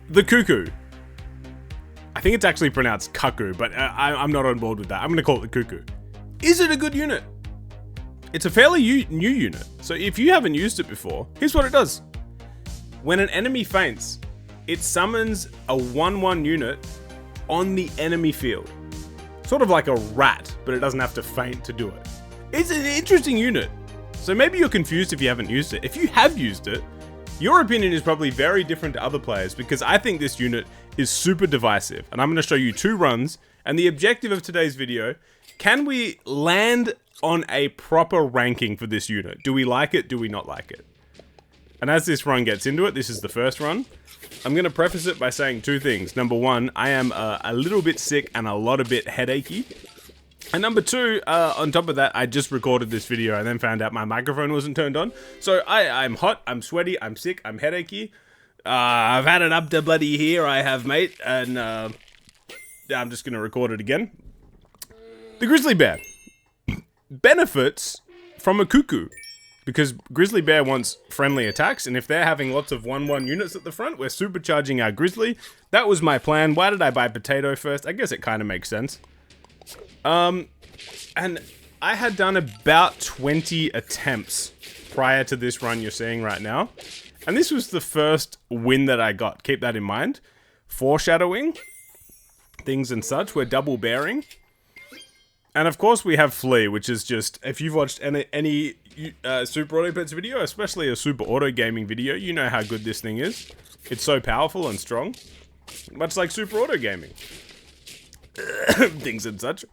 The Cuckoo. I think it's actually pronounced Cuckoo, but I'm not on board with that. I'm going to call it the Cuckoo. Is it a good unit? It's a fairly new unit, so if you haven't used it before, here's what it does. When an enemy faints, it summons a 1/1 unit on the enemy field. Sort of like a rat, but it doesn't have to faint to do it. It's an interesting unit. So maybe you're confused if you haven't used it. If you have used it, your opinion is probably very different to other players, because I think this unit is super divisive. And I'm going to show you 2 runs, and the objective of today's video, can we land on a proper ranking for this unit? Do we like it? Do we not like it? And as this run gets into it, this is the first run. I'm going to preface it by saying 2 things. Number 1, I am a little bit sick and a bit headachy. And number 2, on top of that, I just recorded this video and then found out my microphone wasn't turned on. So I'm hot, I'm sweaty, I'm sick, I'm headachy. I've had it up to bloody here, I have, mate. And I'm just going to record it again. The Grizzly Bear benefits from a Cuckoo, because Grizzly Bear wants friendly attacks, and if they're having lots of 1/1 units at the front, we're supercharging our Grizzly. That was my plan. Why did I buy Potato first? I guess it kind of makes sense. And I had done about 20 attempts prior to this run you're seeing right now, and this was the first win that I got. Keep that in mind. Foreshadowing things and such. We're double bearing. And of course we have Flea, which is just, if you've watched any Super Auto Pets video, especially a Super Auto Gaming video, you know how good this thing is. It's so powerful and strong. Much like Super Auto Gaming. Things and such.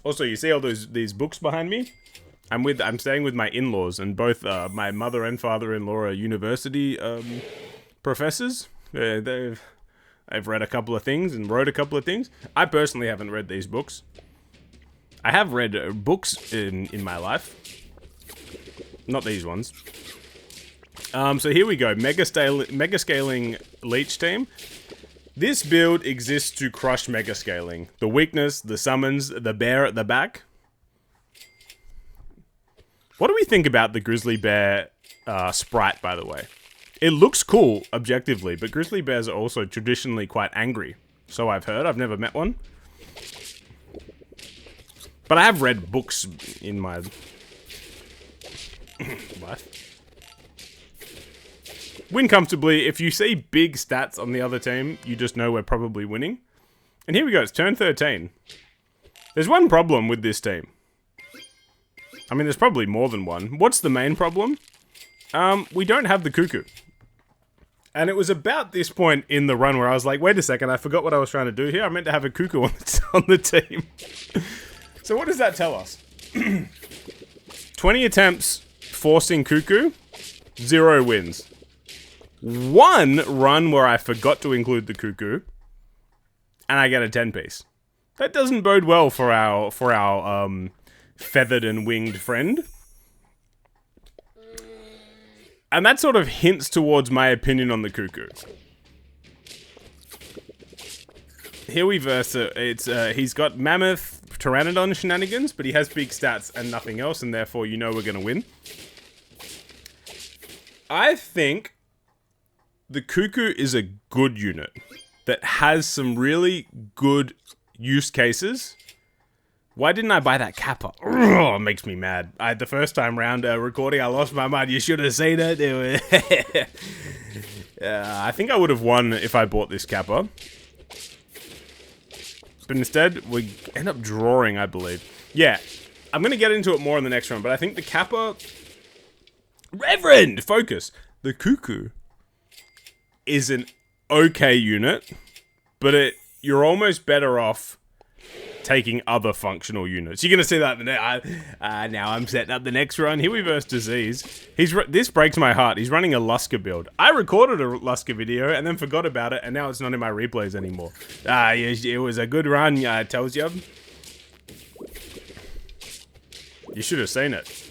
Also, you see all these books behind me? I'm staying with my in-laws, and both my mother and father-in-law are university professors. I've read a couple of things and wrote a couple of things. I personally haven't read these books. I have read books in my life. Not these ones. So here we go. Mega Scaling Leech Team. This build exists to crush Mega Scaling. The weakness, the summons, the bear at the back. What do we think about the Grizzly Bear sprite, by the way? It looks cool, objectively, but Grizzly Bears are also traditionally quite angry. So I've heard. I've never met one. But I have read books in my life. Win comfortably. If you see big stats on the other team, you just know we're probably winning. And here we go. It's turn 13. There's one problem with this team. I mean, there's probably more than one. What's the main problem? We don't have the Cuckoo. And it was about this point in the run where I was like, wait a second, I forgot what I was trying to do here. I meant to have a Cuckoo on the team. So what does that tell us? 20 attempts forcing Cuckoo, 0 wins. 1 run where I forgot to include the Cuckoo, and I get a 10-piece. That doesn't bode well for our feathered and winged friend. And that sort of hints towards my opinion on the Cuckoo. Here we verse it. He's got Mammoth Pteranodon shenanigans, but he has big stats and nothing else, and therefore you know we're going to win. I think the Cuckoo is a good unit that has some really good use cases. Why didn't I buy that Kappa? Oh, it makes me mad. The first time round recording, I lost my mind. You should have seen it. I think I would have won if I bought this Kappa. But instead, we end up drawing, I believe. Yeah, I'm going to get into it more in the next round, but I think the Kappa... Reverend! Focus! The Cuckoo is an okay unit, but you're almost better off taking other functional units. You're going to see that in the now I'm setting up the next run. Here we verse Disease. This breaks my heart. He's running a Lusker build. I recorded a Lusker video and then forgot about it, and now it's not in my replays anymore. It was a good run, I tells you. You should have seen it.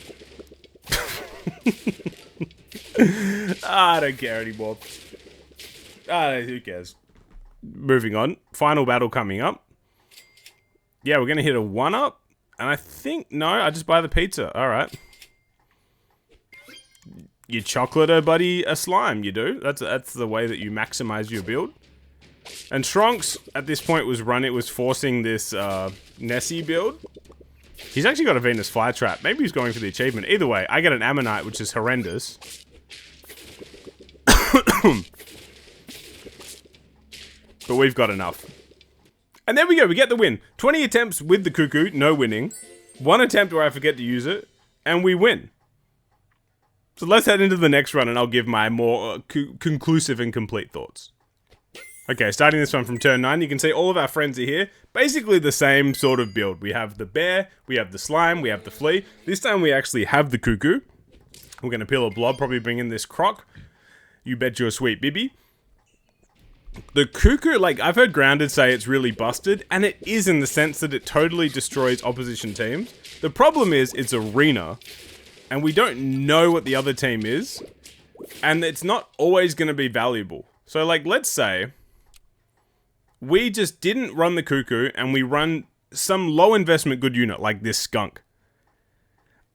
I don't care anymore. Who cares? Moving on. Final battle coming up. Yeah, we're going to hit a 1-up. And I think... No, I just buy the pizza. Alright. you chocolate a buddy a slime, you do. That's the way that you maximize your build. And Stronks, at this point, was forcing this Nessie build. He's actually got a Venus Flytrap. Maybe he's going for the achievement. Either way, I get an Ammonite, which is horrendous. But we've got enough. And there we go, we get the win. 20 attempts with the Cuckoo, no winning. 1 attempt where I forget to use it, and we win. So let's head into the next run, and I'll give my more conclusive and complete thoughts. Okay, starting this one from turn 9, you can see all of our friends are here. Basically the same sort of build. We have the bear, we have the slime, we have the flea. This time we actually have the Cuckoo. We're going to peel a blob, probably bring in this croc. You bet your sweet Bibby. The Cuckoo, like, I've heard Grounded say it's really busted, and it is in the sense that it totally destroys opposition teams. The problem is, it's arena, and we don't know what the other team is, and it's not always going to be valuable. So, like, let's say we just didn't run the Cuckoo, and we run some low investment good unit, like this skunk.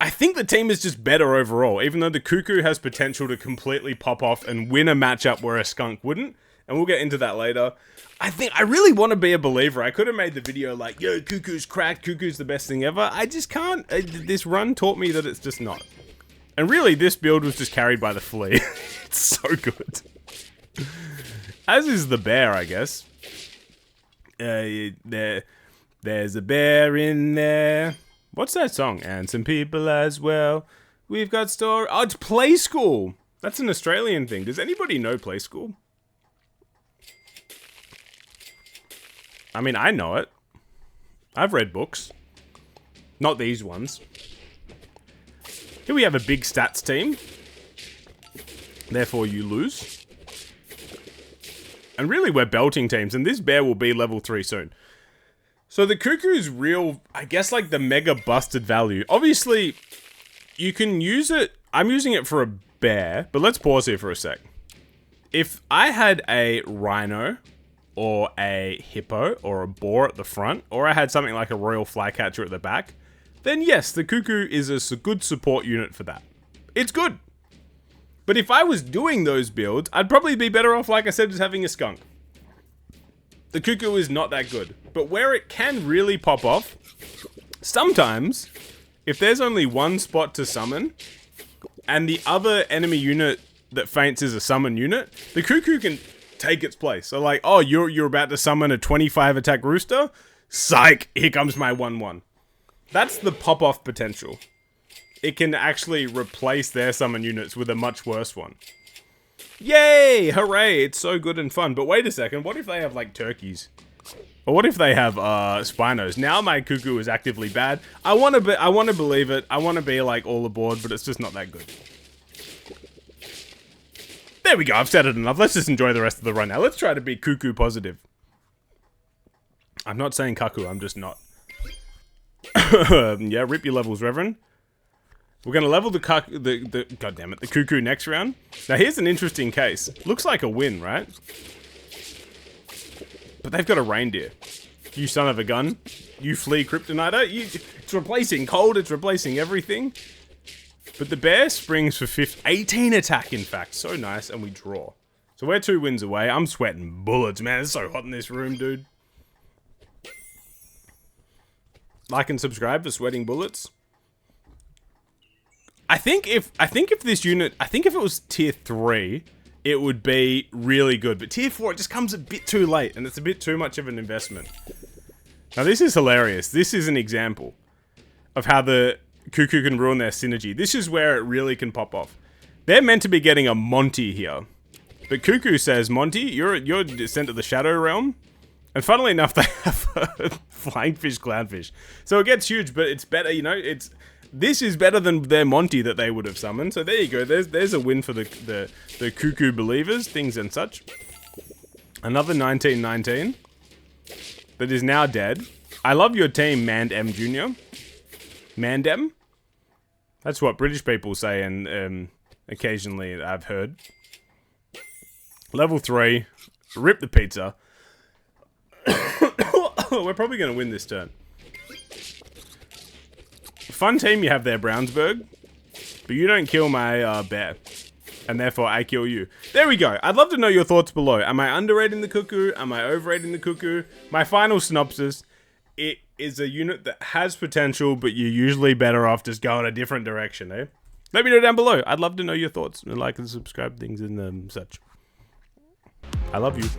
I think the team is just better overall, even though the Cuckoo has potential to completely pop off and win a matchup where a skunk wouldn't. And we'll get into that later. I really want to be a believer. I could have made the video like, yo, Cuckoo's cracked, Cuckoo's the best thing ever. I just can't. This run taught me that it's just not. And really, this build was just carried by the flea. It's so good. As is the bear, I guess. There's a bear in there. What's that song? And some people as well. We've got story. Oh, it's Play School. That's an Australian thing. Does anybody know Play School? I mean, I know it. I've read books. Not these ones. Here we have a big stats team. Therefore, you lose. And really, we're belting teams. And this bear will be level 3 soon. So the Cuckoo's real, I guess, like the mega busted value. Obviously, you can use it. I'm using it for a bear. But let's pause here for a sec. If I had a rhino, or a hippo, or a boar at the front, or I had something like a royal flycatcher at the back, then yes, the Cuckoo is a good support unit for that. It's good. But if I was doing those builds, I'd probably be better off, like I said, just having a skunk. The Cuckoo is not that good. But where it can really pop off, sometimes, if there's only one spot to summon, and the other enemy unit that faints is a summon unit, the Cuckoo can take its place. So like, oh, you're about to summon a 25 attack rooster? Psych, here comes my 1/1. That's the pop-off potential. It can actually replace their summon units with a much worse one. Yay! Hooray! It's so good and fun. But wait a second, what if they have like turkeys? Or what if they have Spinos? Now my Cuckoo is actively bad. I want to believe it. I want to be like all aboard, but it's just not that good. There we go, I've said it enough. Let's just enjoy the rest of the run now. Let's try to be Cuckoo positive. I'm not saying Cuckoo, I'm just not. Yeah, rip your levels, Reverend. We're going to level the goddammit, the Cuckoo next round. Now here's an interesting case. Looks like a win, right? But they've got a reindeer. You son of a gun. You flea kryptoniter. It's replacing cold, it's replacing everything. But the bear springs for 18 attack, in fact. So nice, and we draw. So we're 2 wins away. I'm sweating bullets, man. It's so hot in this room, dude. Like and subscribe for sweating bullets. I think if this unit, if it was tier 3, it would be really good. But tier 4, it just comes a bit too late, and it's a bit too much of an investment. Now this is hilarious. This is an example of how the Cuckoo can ruin their synergy. This is where it really can pop off. They're meant to be getting a Monty here. But Cuckoo says, Monty, you're sent to the Shadow Realm. And funnily enough, they have a flying fish, clownfish. So it gets huge, but it's better, you know, this is better than their Monty that they would have summoned. So there you go. There's a win for the Cuckoo believers, things and such. Another 1919 that is now dead. I love your team, Mandem Jr. Mandem? That's what British people say, and occasionally I've heard. Level 3. Rip the pizza. We're probably going to win this turn. Fun team you have there, Brownsburg. But you don't kill my bear. and therefore I kill you. There we go. I'd love to know your thoughts below. Am I underrating the Cuckoo? Am I overrating the Cuckoo? My final synopsis: it is a unit that has potential, but you're usually better off just going a different direction, eh? Let me know down below. I'd love to know your thoughts. And like and subscribe, things and such. I love you.